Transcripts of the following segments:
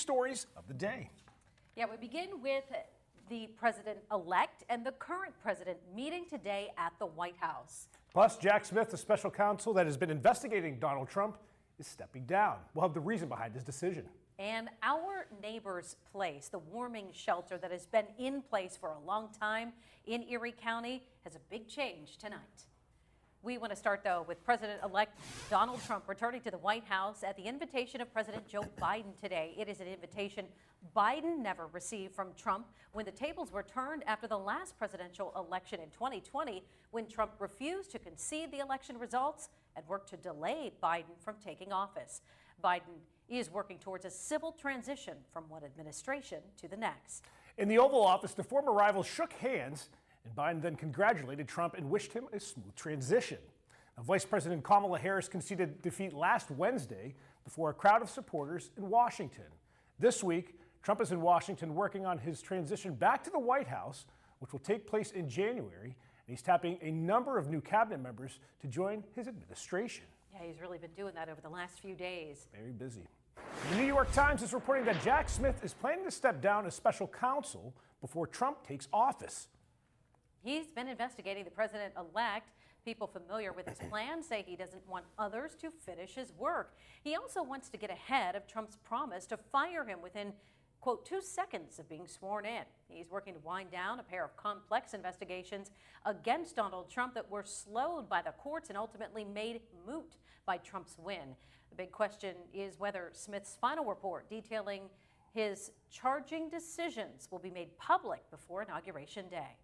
stories of the day. Yeah, we begin with the president-elect and the current president meeting today at the White House. Plus, Jack Smith, the special counsel that has been investigating Donald Trump, is stepping down. We'll have the reason behind his decision. And our neighbor's place, the warming shelter that has been in place for a long time in Erie County, has a big change tonight. We want to start, though, with President-elect Donald Trump returning to the White House at the invitation of President Joe Biden today. It is an invitation Biden never received from Trump when the tables were turned after the last presidential election in 2020, when Trump refused to concede the election results and worked to delay Biden from taking office. Biden is working towards a civil transition from one administration to the next. In the Oval Office, the former rivals shook hands, and Biden then congratulated Trump and wished him a smooth transition. Now, Vice President Kamala Harris conceded defeat last Wednesday before a crowd of supporters in Washington. This week, Trump is in Washington working on his transition back to the White House, which will take place in January, and he's tapping a number of new cabinet members to join his administration. Yeah, he's really been doing that over the last few days. Very busy. The New York Times is reporting that Jack Smith is planning to step down as special counsel before Trump takes office. He's been investigating the president-elect. People familiar with his plan say he doesn't want others to finish his work. He also wants to get ahead of Trump's promise to fire him within, quote, 2 seconds of being sworn in. He's working to wind down a pair of complex investigations against Donald Trump that were slowed by the courts and ultimately made moot by Trump's win. The big question is whether Smith's final report detailing his charging decisions will be made public before Inauguration Day.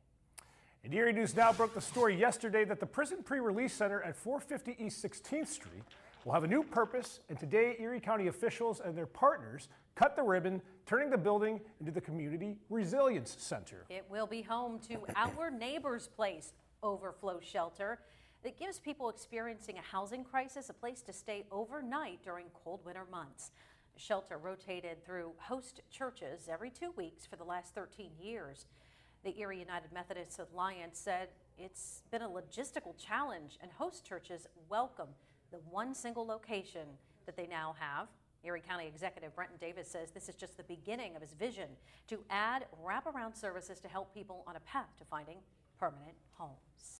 And Erie News Now broke the story yesterday that the Prison Pre-Release Center at 450 East 16th Street will have a new purpose, and today Erie County officials and their partners cut the ribbon, turning the building into the Community Resilience Center. It will be home to Our Neighbor's Place overflow shelter that gives people experiencing a housing crisis a place to stay overnight during cold winter months. The shelter rotated through host churches every 2 weeks for the last 13 years. The Erie United Methodist Alliance said it's been a logistical challenge, and host churches welcome the one single location that they now have. Erie County Executive Brenton Davis says this is just the beginning of his vision to add wraparound services to help people on a path to finding permanent homes.